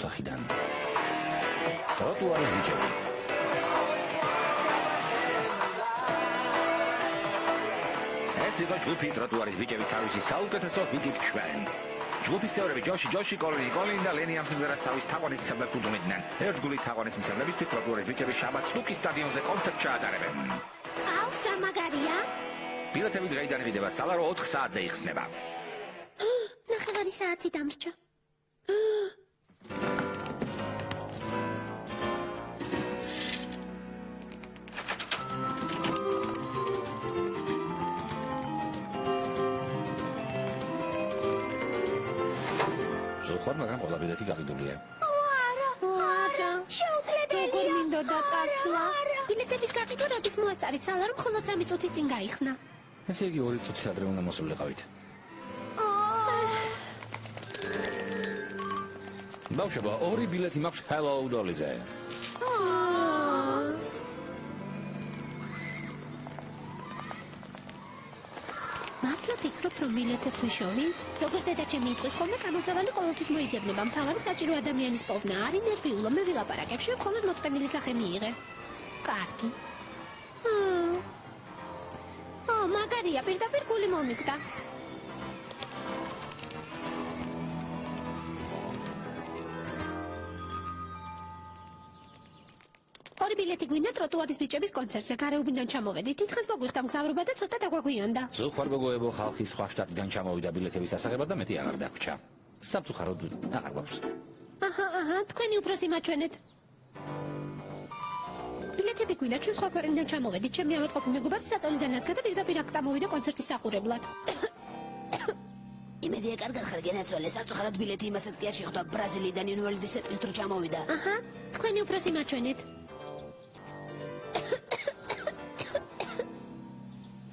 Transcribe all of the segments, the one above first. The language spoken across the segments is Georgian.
ოთახიდან. ტროტუარის ბიჭები. ეს იყო ჯგუფი ტროტუარის ბიჭები თავისი საუკეთესო ჰიტით შვენ. ჯგუფის წევრები ჯოში, კოლინი და ლენი ამ სიმღერას თავის თაყვანისმცემლებს უძღვნის. ერთგული თაყვანისმცემლებისთვის ტროტუარის ბიჭები შაბათს ლუკის სტადიონზე კონცერტს ჩაატარებენ. აუს რა მაგარია? ბილეთები დღეიდან მიდება სალარო 4 საათზე იხსნება. ნახევარი საათი დამრჩა. ზოხარ მაგრამ ყველა ბილეთი გაყიდულია. არა. შეუძლებელია. როგორ მინდოდა წასვლა? ბილეთების გაყიდვა როდის მოასწარით სალარო მხოლოდ 3 წუთის წინ გაიხსნა. ესე იგი 2 წუთის ადრე უნდა მოსულიყავით. ბავშვებო, 2 ბილეთი მაქვს Hello Dolly-ზე. მართლა ფიქრობ, რომ ბილეთებს ვიშოვით? როგორც დედაჩემი იტყვის ხოლმე, გამოსავალი ყოველთვის მოიძებნება. მთავარი საჭირო ადამიანის პოვნა არის ნერვიულო, მე ვილაპარაკებში მხოლოდ მოწყენილი სახე მიიღე. კარგი. მაგარია, პირდაპირ გული მომიგდა. ორი ბილეთი გვინდა ტროტუარის ბიჭების კონცერტზე. გარეუბნიდან ჩამოვედით. თითქოს მოგვიხდა მგზავრობა და ცოტა დაგვაგვიანდა. ზოხარ გოგოებო, ხალხი სხვა შტატიდან ჩამოვიდა ბილეთების ასაღებად და მეტი აღარ დაგვრჩა. სამწუხაროდ აღარ გვაქვს. აჰა, თქვენი უფროსი მაჩვენეთ. ბილეთები გვინდა, ჩვენ სხვა ქვეყნიდან ჩამოვედით. ჩემი ავატყოფი მეგობარი სატოლიდან ადგა და პირდაპირ აქ წამოვიდა კონცერტის საყურებლად. იმედია, კარგად ხარ გენაცვალე. სამწუხაროდ ბილეთი იმასაც კი არ შეხვდა. ბრაზილიიდან ინვალიდის სეტლით რო ჩამოვიდა. აჰა, თქვენი უფროსი მაჩვენეთ.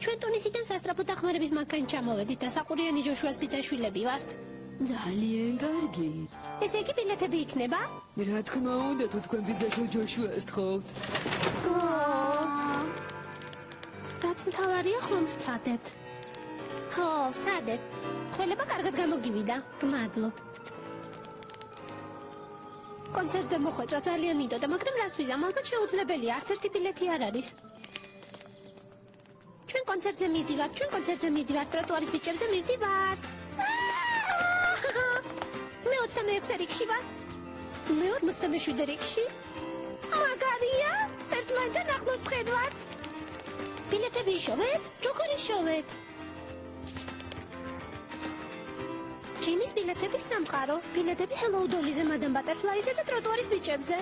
ჩვენ ტუნისიდან სასტრაფო დახმარების მანქანით ჩამოვედით და საყურიანი ჯოშუას ბიძაშვილები ვართ. ძალიან კარგი. ესე იგი ბილეთები იქნება? რა თქმა უნდა, თუ თქვენ ბიძაშვილ ჯოშუას თხოვთ. რაც მთავარია, ხომ ვცადეთ. ხო, ვცადეთ. ხველება კარგად გამოგივიდა. გმადლობ. კონცერტზე მოხვედრა ძალიან მინდოდა, მაგრამ რას ვიზამ, ალბათ შეუძლებელია, არც ერთი ბილეთი არ არის. ჩვენ კონცერტზე მივდივართ, ტროტუარის ბიჭებზე მივდივართ. მე 26 რიგში ვარ. მე 47 რიგში. მაგარია, ერთმანეთთან ახლოს ხედავთ. ბილეთები იშოვეთ? როგორ იშოვეთ? ჯიმის ბილეთების სამყარო. ბილეთები Hello Dolly-ზე, Madame Butterfly-ზე და ტროტუარის ბიჭებზე.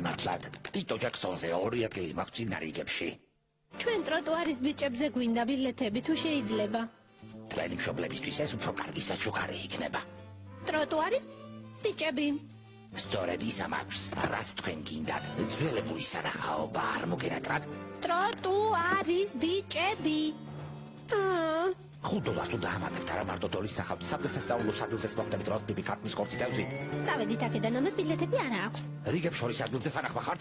მართლად, ტიტო ჯაქსონზე 2 ადგილი მაქვს წინარიგებში. ჩვენ ტროტუარის ბიჭებზე გვინდა ბილეთები, თუ შეიძლება. თქვენი მშობლებისთვის ეს უფრო კარგი საჩუქარი იქნება. ტროტუარის ბიჭები. სწორედ ისა მაქვს, რაც თქვენ გინდათ. ძველებული სანახაობა არ მოგერატრათ. ტროტუარის ბიჭები. $5 თუ დაამატებთ არა მარტო დოლის ნახავთ, სადღესასწაულო სადილზეც მოხდებით როსტიპი ქათმის ხორცი თავზი. წავედით აქედან, ამას ბილეთები არ აქვს. რიგებს შორის ადგილზე სანახმა ხართ?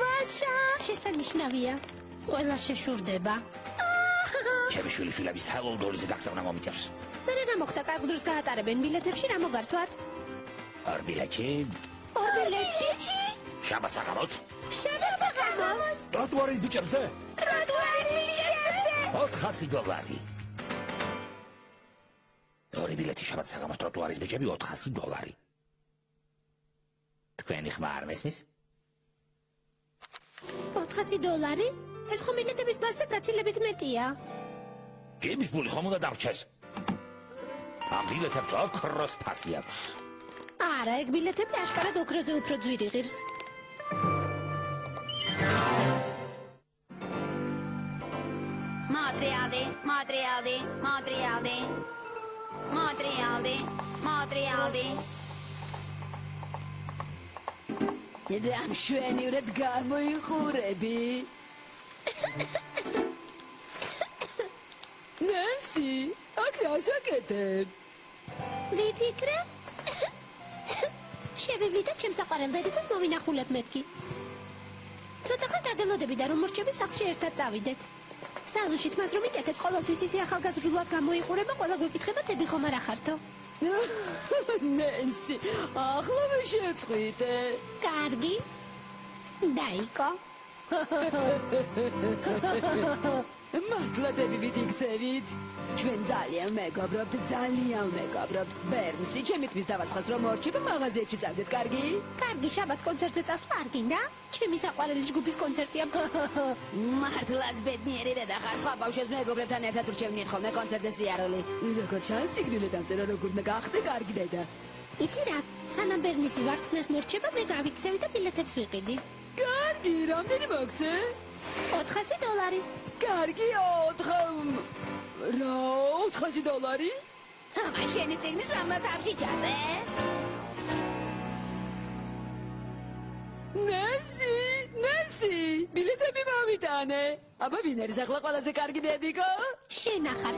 ვაშა, შესანიშნავია. ყველა შეშურდება. ჩემი შვილიშვილების Hello Dolly-ზე გაქცევნა მომიწევს. მე რა მოხდა, კარგ დროს გაატარებენ ბილეთებში, რა მოგართვათ? 2 ბილეთში. შაბათ საღამოს. ტროტუარის ბიჭებზე. $400. 2 ბილეთი შაბათ საღამოს ტროტუარის ბიჭები $400. თქვენი ხმა არ მესმის? $400? ეს ხომ ბილეთების ბაზზე გაცილებით მეტია. ჯიმის ფული ხომ უნდა დარჩეს? ამ ბილეთებს ოქროს ფასი აქვს. არა, ეგ ბილეთები აშკარად ოქროზე უფრო ძვირი ღირს. Madrialdi. რა მშვენივრად გამოიყურები. ნანსი, აქ რას აკეთებ? ვიფიქრე? შევივლი და ჩემს საყვარელ დედიკოს მოვინახულებ მეთქი. ცოტა ხანს დაგელოდები და რომ მორჩები სახლში ერთად წავიდეთ. სალონშიც მას რომ იკეთებ ყოველთვის ისე ახალგაზრდულად გამოიყურება, ყველა გვეკითხება თები ხომ არ ახართო. ნენსი, ახლა შეწყვიტე. კარგი. დაიკო. მართლა დები ვიქცევით. ჩვენ ძალიან მეგობრობთ, ძალიან მეგობრობთ. ბერნსი, ჩემთვის დავაცხადს რომ მორჩები მაღაზიებში წავდეთ, კარგი? კარგი, შაბათ კონცერტზე წასვლა არ გინდა? ჩემი საყვარელი ჯგუფის კონცერტია. მართლაც ბედნიერი და ხარ სხვა ბავშვებს მეგობრებთან ერთად ვრჩევნიეთ ხოლმე კონცერტზე სიარული. როგორ ჩანს სიგნილე დამწერა როგორ უნდა გახდე კარგი დედა. იცი რა, სანამ ბერნისი ვარცხნეს მორჩება, მე გავიქცევი და ბილეთებს ვიყიდი. კარგი, რამდენი მოგცე? $400. კარგი, $400? ამან შენი წიგნის რამა თავში ჩაწე? ნენსი, ბილეთები მოვიტანე. აბა ვინ არის ახლა ყველაზე კარგი დედიკო? შენახარ.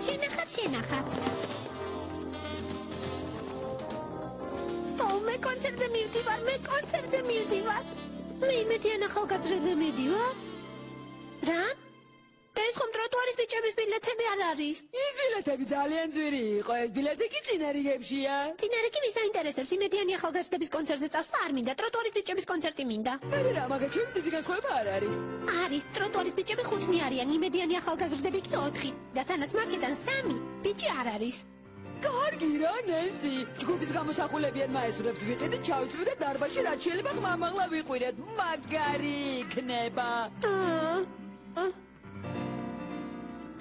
მე კონცერტზე მივდივარ. მე იმედიან ახალგაზრდებზე მივდივარ. რა? ეს ხომ ტროტუარის ბიჭების ბილეთები არ არის? ის ბილეთები ძალიან ძვირი იყო, ეს ბილეთი კი წინარიგებშია. წინარიგი ვის აინტერესებს? იმედიანი ახალგაზრდების კონცერტზე წასვლა არ მინდა, ტროტუარის ბიჭების კონცერტი მინდა. მერე რა, მაგათ ჩემს დიდი განსხვავება არ არის. არის, ტროტუარის ბიჭები 5 არიან, იმედიანი ახალგაზრდები კი 4 და თანაც მაგიდან 3 ბიჭი არ არის. კარგი რა, ნენსი, ჯგუფის გამოსახულებიან მაესტრებს ვიყიდით, ჩავიცვი და დარბაზში რაც შეიძლება ხმამაღლა ვიყვირეთ. მაგარი იქნება.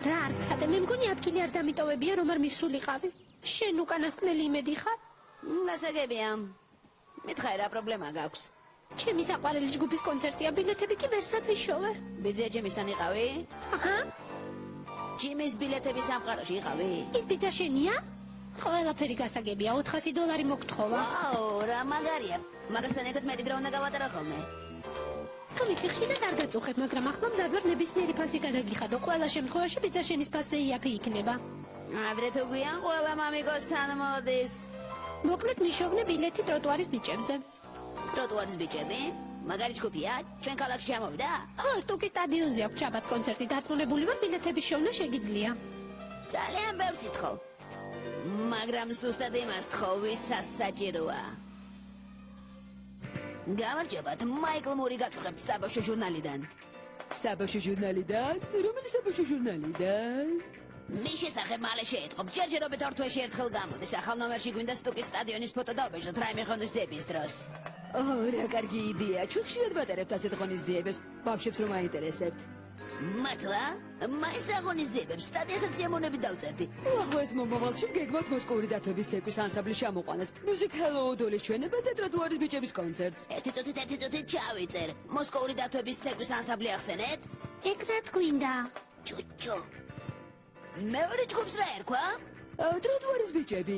რა არ გცადე, მე მგონი ადგილი არ დამიტოვებია, რომ არ მივსულიყავი. შენ უკანასკნელი იმედი ხარ? გასაგებია. მითხარი რა პრობლემა გაქვს? ჩემი საყვარელი ჯგუფის კონცერტია, ბილეთები კი ვერსად ვიშოვე. ბიძია ჯიმისთან იყავი? აჰა. ჯიმის ბილეთები სამყაროში იყავი? ის ბიძა შენია? ყველაფერი გასაგებია, $400 მოგთხოვა. ვაუ, რა მაგარია. მაგასთან ერთად მეტი დრო უნდა გავატარო ხოლმე. თუ ვიცი ხშირად არ გაწუხებ, მაგრამ ახლა მზად ვარ ნებისმიერი ფასი გადაგიხადო. ყველა შემთხვევაში ბიძა შენის ფასზე იაფი იქნება. ადრე თუ გვიან ყველა მამიკოსთან მოდის. მოკლედ მიშოვნე ბილეთი ტროტუარის ბიჭებზე. ტროტუარის ბიჭები? მაგარი ჯგუფია? ჩვენ ქალაქში ჩამოვიდა? ხო, სტუკის სტადიონზე აქვს შაბათს კონცერტი, დარწმუნებული ვარ ბილეთების შოვნა შეგიძლია. ძალიან ბევრს ითხოვ. მაგრამ სუსტად იმას თხოვ, ვისაც საჭიროა. გამარჯობათ, მაიკლ მური გაწუხებთ საბავშვო ჟურნალიდან. საბავშვო ჟურნალიდან? რომელი საბავშვო ჟურნალიდან? მის შესახებ მალე შეეტყობ. ჯერჯერობით ორ თვეში ერთხელ გამოდის. ახალ ნომერში გვინდა სტუკის სტადიონის ფოტო დავაბეჭდოთ რაიმე ღონისძიების დროს. რა კარგი იდეა. ჩვენ ხშირად ვატარებთ ასეთ ღონისძიებებს. ბავშვებს რომ აინტერესებთ. მართლა? მაინც რა ღონისძიებებს? სტადიონსაც სიამოვნებით დავწერდი. უახლოეს მომავალში გეგმავთ მოსკოვური დათვების ცეკვის ანსამბლი ჩამოყვანას. Music Hello Dolly-ის ჩვენებას და ტროტუარის ბიჭების კონცერტს. ერთი წუთით ჩავიწერ. მოსკოვური დათვების ცეკვის ანსამბლი ახსენეთ? ეგ რა გვინდა? ჩუჩუ. მეორე ჯგუფს რა ერქვა? ტროტუარის ბიჭები.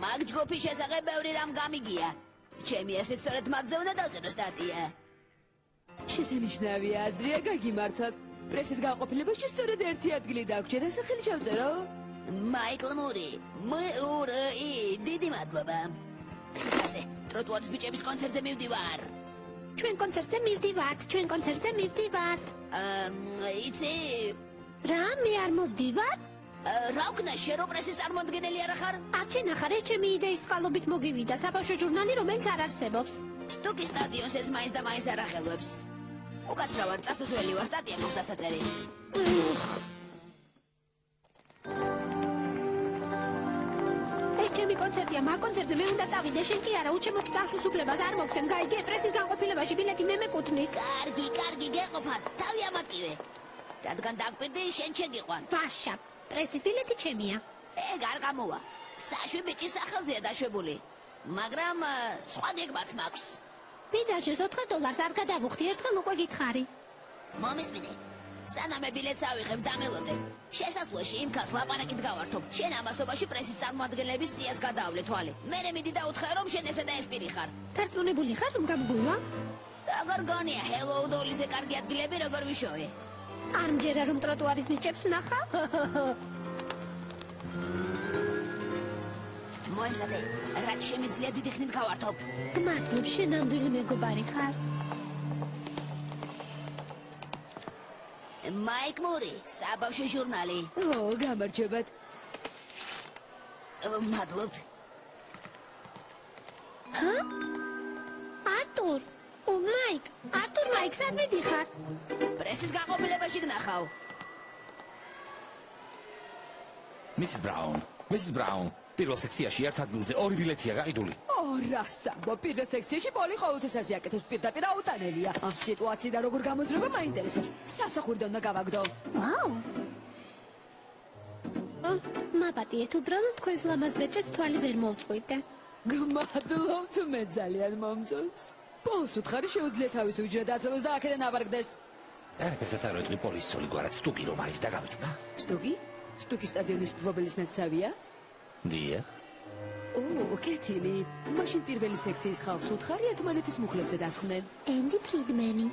მაგ ჯგუფის შესახებ ბევრი რამ გამიგია. ჩემი ასეთ სწორედ მათზე უნდა დავწერო სტატია. შესანიშნავია, აზრია გაგიმართოთ. პრესის განყოფილებაში სწორედ ერთი ადგილი დაგვრჩა, რა სახელი ჩავწერო? მაიკლ მური. დიდი მადლობა. სიცოცხლე, ტროტუარის ბიჭების კონცერტზე მივდივარ. ჩვენ კონცერტზე მივდივართ. იცი? რა, მე არ მოვდივარ? რა ვქნა, შენ რო პრესის წარმოადგენელი არ ხარ? არ შენახარ, ეს ჩემი იდეის წყალობით მოგივიდა, საბავშვო ჟურნალი, რომელიც არ არსებობს. სტუკის სტადიონს ეს მაინც და მაინც არ ახელვებს. უკაცრავად წასასვლელი ვარ, სტატია მაქვს დასაწერი. ეს ჩემი კონცერტია, მაგ კონცერტზე მე უნდა წავიდე, შენ კი არა, უჩემოთ წასვლისუფლებას არ მოგცემ, გაიგე, პრესის განყოფილებაში ბილეთი მე მეკუთვნის. კარგი, გეყოფათ, თავი ამატკივე. რადგან დაგვირდი, შენ შეგიყვან. ვაშა, პრესის ბილეთი ჩემია. ეგ არ გამოვა. საშვი ბიჭის სახელზეა დაშვებული. მაგრამ სხვა გეგმაც მაქვს. ბიძაშეს $400 არ გადავუხდი, ერთხელ უკვე გითხარი. მომისმინე. სანამ ბილეთს ავიღებ, დამელოდე. შესაძლოა იმ ქალს ლაპარაკით გავართობ. შენ ამასობაში პრესის წარმოადგენლების სიას გადაავლე თვალი. მერე მიდი დაუთხე, რომ შენ ესე და ესპირი ხარ. დარწმუნებული ხარ, რომ გამგვივა? როგორ გონია, Hello Dolly-ზე კარგი ადგილები როგორ ვიშოვე? არ მჯერა რომ ტროტუარის ბიჭებს ვნახავ? მოემზადე. რაც შემიძლია დიდი ხნით გავართობ. გმადლობ, შენ ნამდვილი მეგობარი ხარ. მაიკ მური, საბავშვო ჟურნალი. გამარჯობათ. მადლობთ. არტურ, მაიკ, მაიკ, სად მიდიხარ? პრესის გაყობილებაში გნახავ. მისის ბრაუნ, პირველ სექციაში ერთ ადგილზე 2 ბილეთია გაყიდული. რასამბო, პირველ სექციაში პოლი ყოველთვის ასე აკეთებს, პირდაპირ აუტანელია. ამ სიტუაციიდან როგორ გამოძრება მაინტერესებს. სამსახურიდან უნდა გავაგდო. ვაუ! მაპატიეთ, უბრალოდ თქვენს ლამაზ ბეჭედს თვალი ვერ მოვწყვიტე. გმადლობთ, მე ძალიან მომწონს. პოლს უთხარი შეუძლია თავის უჯრად აცელოს და აქედან ავარგდეს. ერთერთს არ ვეტყვი პოლის სული გვარად სტუკი რომ არის და გავიწყდა. სტუკი? სტუკი სტადიონის მფლობელის ნაცავია? დიახ. კეთილი. მაშინ პირველი სექციის ხალხს უთხარი ერთმანეთის მუხლებზე დასხდნენ. ენდი ფრიდმენი.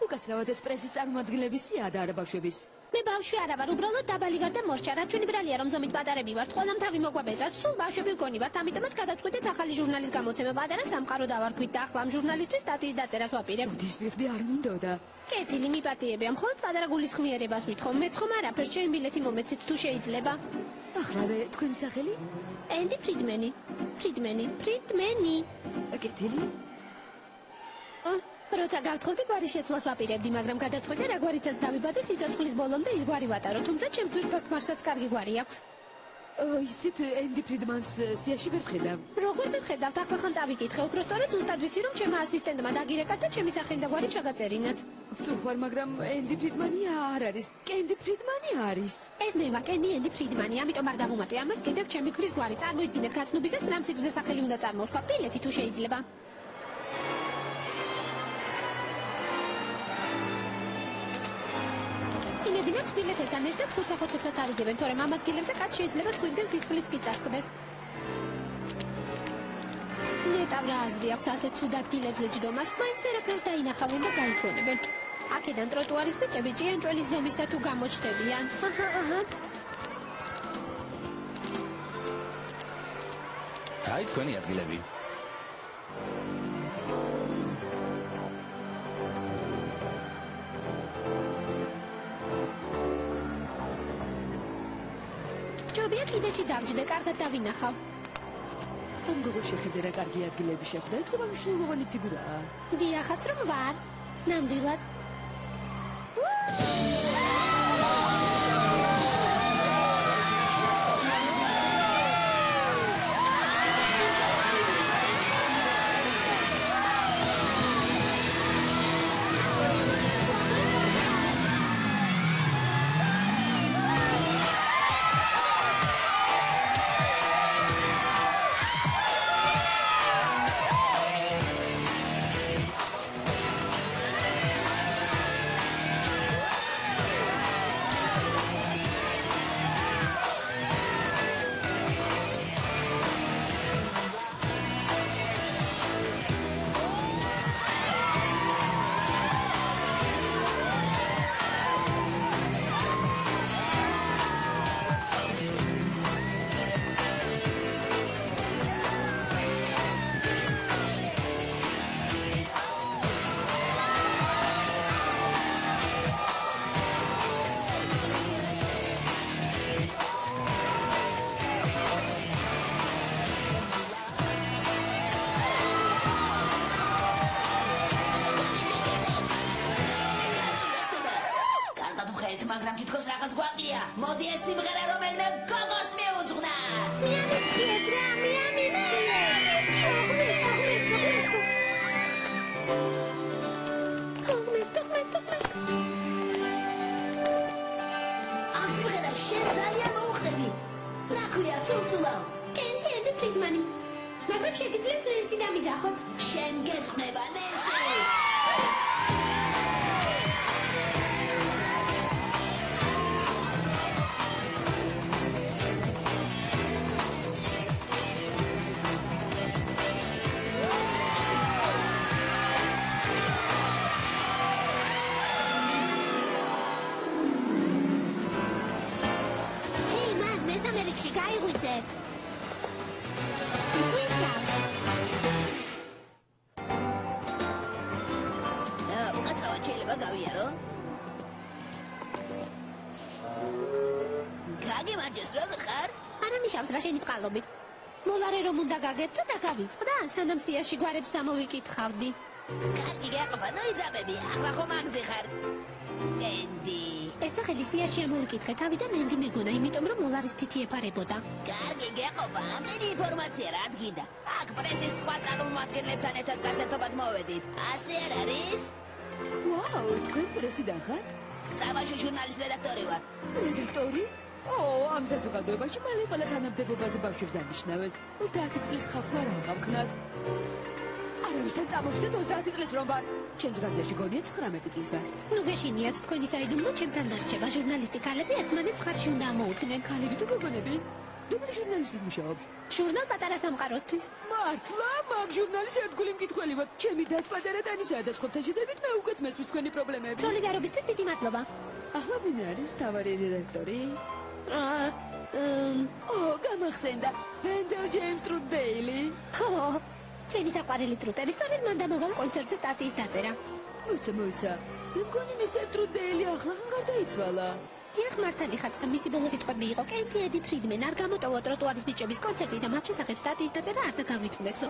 უკაცრავად ეს პრესის წარმომადგენლების სია და არა ბავშვების. მე ბავშვი არა ვარ, უბრალოდ დაბალი ვარ და მოსჭა, რაც ჩვენი ბრალია რომ ზომით პატარები ვართ, ყველამ თავი მოგვაბეჭდა, სულ ბავშვები ვგონი ვართ, ამიტომაც გადავწყვიტეთ ახალი ჟურნალის გამოცემა, პატარა სამყარო დავარქვით და ახლა ამ ჟურნალისტვის სტატიის დაწერას ვაპირებ. ბუდის მიხდი არ მინდოდა. კეთილი, მიპატიებია, მხოლოდ პატარა გულისხმიერებას ვითხოვ, მე თხომ არაფერს, ჩემი ბილეთი მომეცით თუ შეიძლება. ახლავე თქვენი სახელი? ენდი ფრიდმენი. კეთილი. როცა გავთხოვდი გვარი შეცვლას ვაპირებდი, მაგრამ გადაწყვიტე რა გვარიცაც დავიბადე სიცოცხლის ბოლომდე ის გვარი ვატარო, თუმცა ჩემს ძვირფას ქმარსაც კარგი გვარი აქვს. იცით, ენდი ფრიდმანს სიაში ვერ ვხედავ. როგორ ვერ ხედავთ, ახლა ხან წავიკითხე, უბრალოდ ზუსტად ვიცი რომ ჩემმა ასისტენტმა დაგირეკა და ჩემი სახელი და გვარი ჩაგაწერინათ. ვწუხარ, მაგრამ ენდი ფრიდმანი არ არის. კენდი ფრიდმანი არის. ეს მე ვარ, ენდი ფრიდმანი, ამიტომ არ დავუმატე, ამერ კიდევ ჩემი ქმრის გვარი. წარმოიდგინეთ, გაცნობისას რამ სიგრძე სახელი უნდა წარმოვთქვა, ბილეთი თუ შეიძლება. იმედი მაქვს ბილეთებთან ერთად ხუსახოცებსაც არიდებენ, თორემ ამ ადგილებზე კაც შეიძლება ცხვირიდან სისხლიც კი წასკდეს. ნეტავ რა აზრი აქვს ასეთ ცუდ ადგილებზე ჯდომას, მაინც ვერაფერს დაინახავენ და გაიქონებენ. აქედან ტროტუარის ბიჭები ჭიანჭველის ზომისა თუ გამოჩნდებიან. აი თქვენი ადგილები. ჯობია კიდეში დავჯდე, კარგად დავინახავ. ამ გოგო შეხედე რა კარგი ადგილები შეხვდა, ეთქობა მნიშვნელოვანი ფიგურაა. დიახაც რომ ვარ, ნამდვილად. მაგრამ თითქოს რაღაც გვაკლია. მოდი ეს სიმღერა რომელიმე გოგოს მიუძღვნათ. მიამირჩიეთ რა, ამ სიმღერას შენ ძალიან მოუხდები. რა ქვია, წულწულავ? კენდი ენდი ფრიდმანი. მაგრამ შეგიძლიათ ნენსი დამიძახოთ. შენ გეწყნება ნენსი. გაიღვიძეთ. ვიძავ. უკაცრავად შეიძლება გავიარო? გაგიმარჯოს, როგორ ხარ? არა მიშავს რა შენი წყალობით. მოლარე რომ უნდა გაგერთო და გავიწყდა, სანამ სიაში გვარებს ამოვიკითხავდი. კარგი გაყოფა, ნუ იძაბები, ახლა ხომ მაგზე ხარ. კენდი. ეს სახელი სიაში ამოვიკითხე, თავიდან ენდი მეგონა, იმიტომ რომ მოლარის თითი ეფარებოდა. კარგი გაყოფა, ამდენი ინფორმაცია რა დგინდა. აქ პრესის სხვა წარმომადგენლებთან ერთად გასერთობად მოვედით. ასე არ არის? ვაუ, თქვენ პრესიდან ხართ? საბავშვო ჟურნალის რედაქტორი ვარ. რედაქტორი? ამ საზოგადოებაში მალე ყველა თანამდებობაზე ბავშვებს დანიშნავენ. 30 წლის ხალხმა რა აღავქნათ? არავისთან წამოვშდეთ 30 წლის რომ ვარ. ჩემს გაზეთში გონია 19 წლის ვარ. ნუ გეშინიათ თქვენი საიდუმლო ჩემთან დარჩება. ჟურნალისტი ქალები ერთმანეთს ხარში უნდა ამოუდგნენ. ქალები თუ გოგონები? რომელი ჟურნალისტის მუშაობთ? ჟურნალ პატარა სამყაროსთვის. მართლა, მაგ ჟურნალის ერთგული მკითხველი ვარ. ჩემი დაწყვეტა ტანისაა და სხვათა შედებით მე უკეთ მესმის თქვენი პრობლემები. სოლიდარობისთვის დიდი მადლობა. ახლა ვინ არის მთავარი რედაქტორი? გამახსენდა. ვენდელ ჯეიმს ტრუდეილი. ჩვენი საყვარელი ტრუტერი, სწორედ მან დამავალ კონცერტზე სტატიის დაწერა. მოიცა. მგონი მისტერ ტრუდეილი ახლა გარდაიცვალა. დიახ, მართალი ხართ და მისი ბოლო სიტყვები იყო, კენდი ედი ფრიდმენ არ გამოტოვა ტროტუარის ბიჭების კონცერტი და მათ შესახებ სტატიის დაწერა არ დაგავიწყდესო.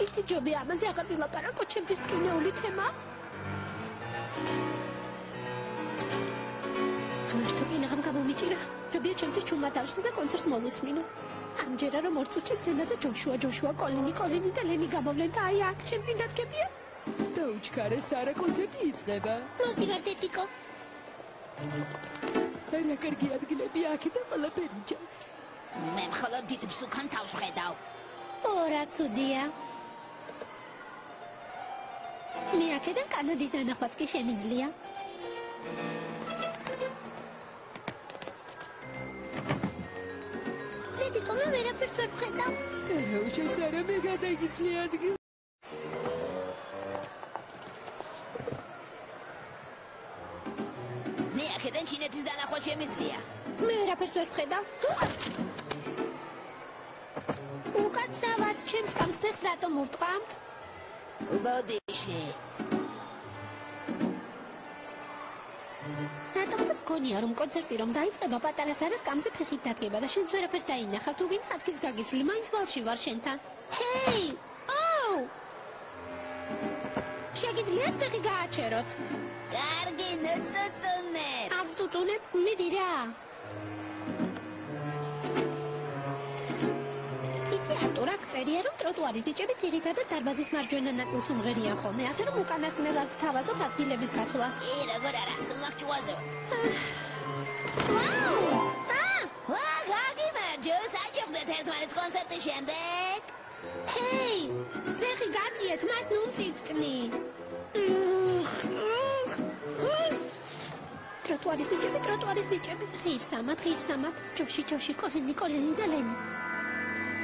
იცი ჯობი, ამაზე აღარ ვილაპარაკო, ჩემთვის მკინეული თემა. ღმერთო, კინაღამ გამომიჭირა. ჯობია ჩემთვის ჩუმად დავშლი და კონცერტს მოვუსმინო. ამჯერა რომ 2 წუთში სცენაზე ჯოშუა, კოლინი და ლენი გამოვლენ და აი აქ ჩემს წინ დადგებიან. დაუჩქარე, სარა კონცერტი იწყება. მოვდივარდეთიკო. რა კარგი ადგილები აქედან ყველაფერი ჩანს. მე მხოლოდ დიდ მსუქან თავს ვხედავ. რა ცუდია. მე აქედან კანადის დანახვაც კი შემიძლია. დედიკო, მე ვერაფერს ვერ ვხედავ. სარა მე გადაიგიცლი ადგილ. მე აქედან ჩინეთის დანახვა შემიძლია. მე ვერაფერს ვერ ვხედავ. უკაცრავად ჩემს კამს ფეხს რატომ ურტყამთ? ბოდიში. რატომ გონია რომ კონცერტი რომ დაიწყება პატარა სარას კამზე ფეხით დადგება და შენც ვერაფერს დაინახავ თუ გინდა ადგილს გაგიცვლი მაინც ვალში ვარ შენთან. ჰეი! შეგიძლიათ ფეხი გააჩეროთ? კარგი, ნუწუწუნე. არ ვწუწუნებ, მიდი რა. იცი არტურ, აქ წერია რომ ტროტუარის ბიჭები ძირითადად დარბაზის მარჯვენა ნაწილს უმღერიან ხოლმე, ასე რომ უკანასკნელად თავაზობ ადგილების გაცვლას. როგორ არა, სულ აღჭუაზე ვარ. ვაუ! გაგიმარჯო, საჭებდეთ ერთმანეთს კონცერტის შემდეგ. ჰეი! ფეხი გაწიეთ, მას ნუ მწიწკნი. ტროტუარის ბიჭები, ღირსამად, ჯოში, კოლინი და ლენი.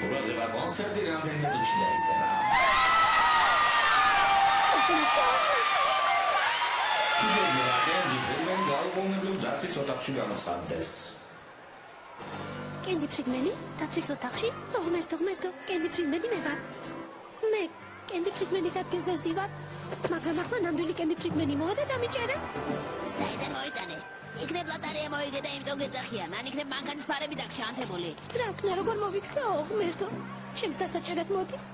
ყურადღება კონცერტი რამდენიმე წუთში დაიწყება. დაცვის ოთახში გამოცხადდეს. კენდი ფრიდმენი? დაცვის ოთახში? ღმერთო, კენდი ფრიდმენი მე ვარ. მე კენდი ფრიდმენის ადგილზე ვზივარ. მაგრამ ახლა ნამდვილი კენდი ფრიდმენი მოვა და დამიჭერე. საიდან მოიტანე? იქნებ ლატარია მოიგე და იმიტომ გეძახიან, ან იქნებ მანქანის ფარები დაგშა ანთებული. რა ქნა, როგორ მოვიქცეო, ღმერთო? ჩემს დასაჭერად მოდის.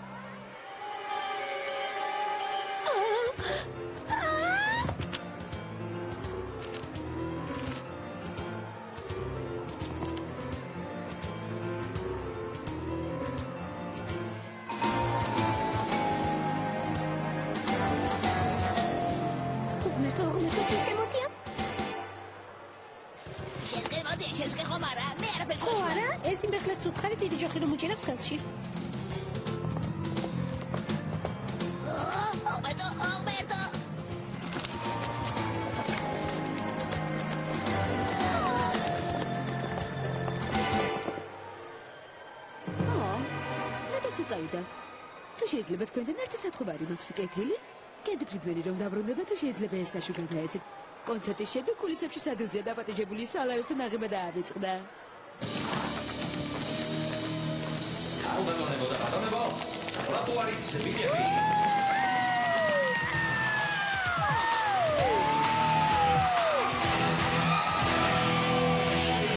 ეს იმბეხლებს უთხარი დიდი ჯოხი რომ უჭირავს ხელში. ალბერტო. წავიდა. თუ შეიძლება თქვენთან ერთი სათხობარი მაქვს კეთილი? კენდი ფრიდმენი რომ დაბრუნდება თუ შეიძლება ეს საშუ გადაეცით. კონცერტის შემდეგ კულისებში სადილზეა დაპატიჟებული სალაოსთან აღება დაავიწყდა. ბატონებო და ბატონებო, ტროტუარის ბიჭები.